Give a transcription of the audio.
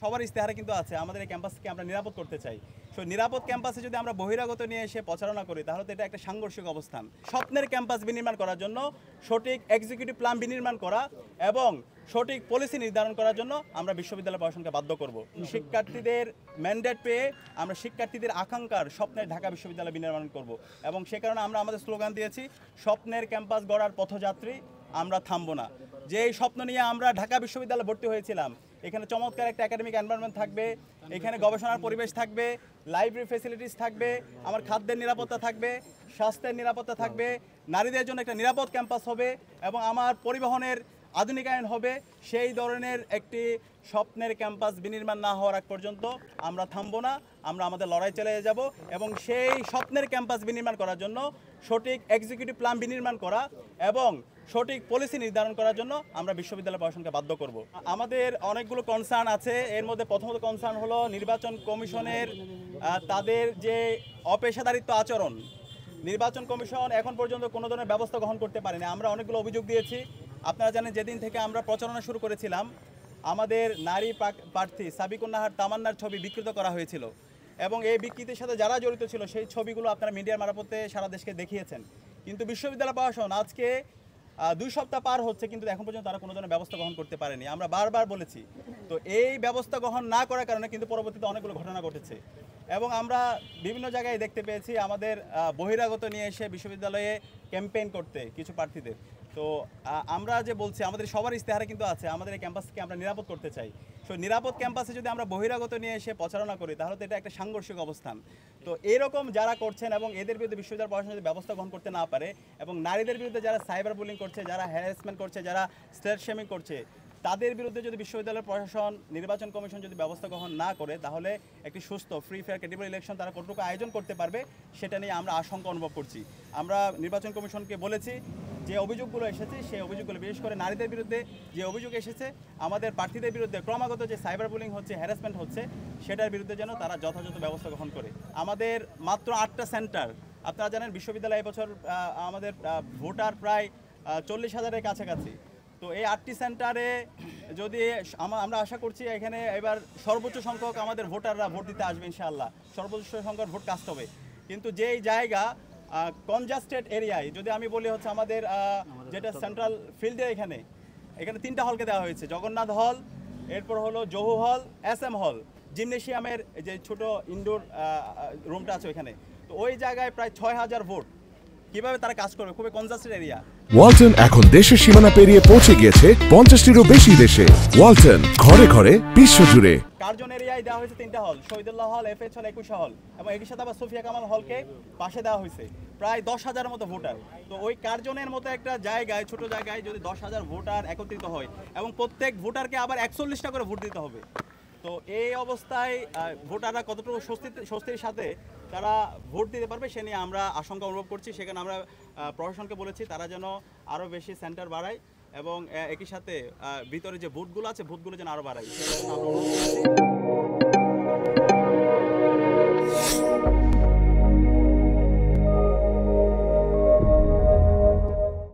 সবার ইস্তেহারে কিন্তু আছে আমাদের এই ক্যাম্পাসকে আমরা নিরাপদ করতে চাই। সো নিরাপদ ক্যাম্পাসে যদি আমরা বহিরাগত নিয়ে এসে প্রচারণা করি তাহলে তো এটা একটা সাংঘর্ষিক অবস্থান। স্বপ্নের ক্যাম্পাস বিনির্মাণ করার জন্য সঠিক এক্সিকিউটিভ প্ল্যান বিনির্মাণ করা এবং সঠিক পলিসি নির্ধারণ করার জন্য আমরা বিশ্ববিদ্যালয় প্রশাসনকে বাধ্য করব। শিক্ষার্থীদের ম্যান্ডেট পেয়ে আমরা শিক্ষার্থীদের আকাঙ্ক্ষার স্বপ্নের ঢাকা বিশ্ববিদ্যালয় বিনির্মাণ করব এবং সে কারণে আমরা আমাদের স্লোগান দিয়েছি, স্বপ্নের ক্যাম্পাস গড়ার পথযাত্রী, আমরা থামবো না। যে এই স্বপ্ন নিয়ে আমরা ঢাকা বিশ্ববিদ্যালয়ে ভর্তি হয়েছিলাম, এখানে চমৎকার একটা একাডেমিক এনভায়রনমেন্ট থাকবে, এখানে গবেষণার পরিবেশ থাকবে, লাইব্রেরি ফ্যাসিলিটিস থাকবে, আমার খাদ্যের নিরাপত্তা থাকবে, স্বাস্থ্যের নিরাপত্তা থাকবে, নারীদের জন্য একটা নিরাপদ ক্যাম্পাস হবে এবং আমার পরিবহনের আধুনিকায়ন হবে। সেই ধরনের একটি স্বপ্নের ক্যাম্পাস বিনির্মাণ না হওয়ার আগ পর্যন্ত আমরা থামবো না, আমরা আমাদের লড়াই চালিয়ে যাব এবং সেই স্বপ্নের ক্যাম্পাস বিনির্মাণ করার জন্য সঠিক এক্সিকিউটিভ প্ল্যান বিনির্মাণ করা এবং সঠিক পলিসি নির্ধারণ করার জন্য আমরা বিশ্ববিদ্যালয় প্রশাসনকে বাধ্য করব। আমাদের অনেকগুলো কনসার্ন আছে। এর মধ্যে প্রথমত কনসার্ন হলো নির্বাচন কমিশনের তাদের যে অপেশাদারিত্ব আচরণ। নির্বাচন কমিশন এখন পর্যন্ত কোনো ধরনের ব্যবস্থা গ্রহণ করতে পারেনি। আমরা অনেকগুলো অভিযোগ দিয়েছি। আপনারা জানেন যেদিন থেকে আমরা প্রচারণা শুরু করেছিলাম আমাদের নারী প্রার্থী সাবিকুন নাহার তামান্নার ছবি বিকৃত করা হয়েছিল এবং এই বিকৃতির সাথে যারা জড়িত ছিল সেই ছবিগুলো আপনারা মিডিয়ার মারফতে সারা দেশকে দেখিয়েছেন। কিন্তু বিশ্ববিদ্যালয় প্রশাসন আজকে 2 সপ্তাহ পার হচ্ছে কিন্তু এখন পর্যন্ত তারা কোনো ধরনের ব্যবস্থা গ্রহণ করতে পারেনি। আমরা বারবার বলেছি, তো এই ব্যবস্থা গ্রহণ না করার কারণে কিন্তু পরবর্তীতে অনেকগুলো ঘটনা ঘটেছে এবং আমরা বিভিন্ন জায়গায় দেখতে পেয়েছি আমাদের বহিরাগত নিয়ে এসে বিশ্ববিদ্যালয়ে ক্যাম্পেইন করতে কিছু প্রার্থীদের। তো আমরা যে বলছি আমাদের সবার ইস্তেহারে কিন্তু আছে আমাদের এই ক্যাম্পাসকে আমরা নিরাপদ করতে চাই। সো নিরাপদ ক্যাম্পাসে যদি আমরা বহিরাগত নিয়ে এসে প্রচারণা করি তাহলে তো এটা একটা সাংঘর্ষিক অবস্থান। তো এরকম যারা করছেন এবং এদের বিরুদ্ধে বিশ্ববিদ্যালয় প্রশাসন যদি ব্যবস্থা গ্রহণ করতে না পারে এবং নারীদের বিরুদ্ধে যারা সাইবার বুলিং করছে, যারা হ্যারাসমেন্ট করছে, যারা স্টেট শেমিং করছে, তাদের বিরুদ্ধে যদি বিশ্ববিদ্যালয় প্রশাসন, নির্বাচন কমিশন যদি ব্যবস্থা গ্রহণ না করে তাহলে একটি সুস্থ ফ্রি ফেয়ার ক্রেডিবল ইলেকশন তারা কতটুকু আয়োজন করতে পারবে সেটা নিয়ে আমরা আশঙ্কা অনুভব করছি। আমরা নির্বাচন কমিশনকে বলেছি যে অভিযোগগুলো এসেছে সেই অভিযোগগুলো, বিশেষ করে নারীদের বিরুদ্ধে যে অভিযোগ এসেছে, আমাদের প্রার্থীদের বিরুদ্ধে ক্রমাগত যে সাইবার বুলিং হচ্ছে, হ্যারাসমেন্ট হচ্ছে, সেটার বিরুদ্ধে যেন তারা যথাযথ ব্যবস্থা গ্রহণ করে। আমাদের মাত্র 8টা সেন্টার, আপনারা জানেন বিশ্ববিদ্যালয় এবছর আমাদের ভোটার প্রায় 40,000-এর কাছাকাছি। তো এই 8টি সেন্টারে যদি আমরা আশা করছি এখানে এবার সর্বোচ্চ সংখ্যক আমাদের ভোটাররা ভোট দিতে আসবে ইনশাআল্লাহ, সর্বোচ্চ সংখ্যক ভোট কাস্ট হবে। কিন্তু যেই জায়গা কনজাস্টেড এরিয়ায়, যদি আমি বলি হচ্ছে আমাদের যেটা সেন্ট্রাল ফিল্ডে এখানে 3টা হলকে দেওয়া হয়েছে, জগন্নাথ হল, এরপর হলো জহু হল, SM হল, জিমনেশিয়ামের যে ছোট ইনডোর রুমটা আছে ওইখানে। তো ওই জায়গায় প্রায় 6,000 ভোট, কিভাবে তারা কাজ করবে? খুবই কনজাস্টেড এরিয়া। ওয়ালটন এখন দেশের সীমানা পেরিয়ে পৌঁছে গিয়েছে 50টিরও বেশি দেশে। ওয়ালটন, ঘরে ঘরে বিশ্বজুড়ে। কার্জন এরিয়ায় দেওয়া হয়েছে 3টা হল, শহীদুল্লাহ হল, FH হল, 21 হল এবং একই সাথে আবার সুফিয়া কামাল হলকে পাশে দেওয়া হয়েছে। প্রায় 10,000-এর মতো ভোটার। তো ওই কার্জনের মতো একটা জায়গায়, ছোট জায়গায় যদি 10,000 ভোটার একত্রিত হয় এবং প্রত্যেক ভোটারকে আবার 41টা করে ভোট দিতে হবে, তো এই অবস্থায় ভোটাররা কতটুকু স্বস্তির সাথে তারা ভোট দিতে পারবে সে নিয়ে আমরা আশঙ্কা অনুভব করছি। সেখানে আমরা প্রশাসনকে বলেছি তারা যেন আরও বেশি সেন্টার বাড়ায় এবং একই সাথে ভিতরে যে ভোটগুলো আছে ভোটগুলো যেন আরও বাড়ায়।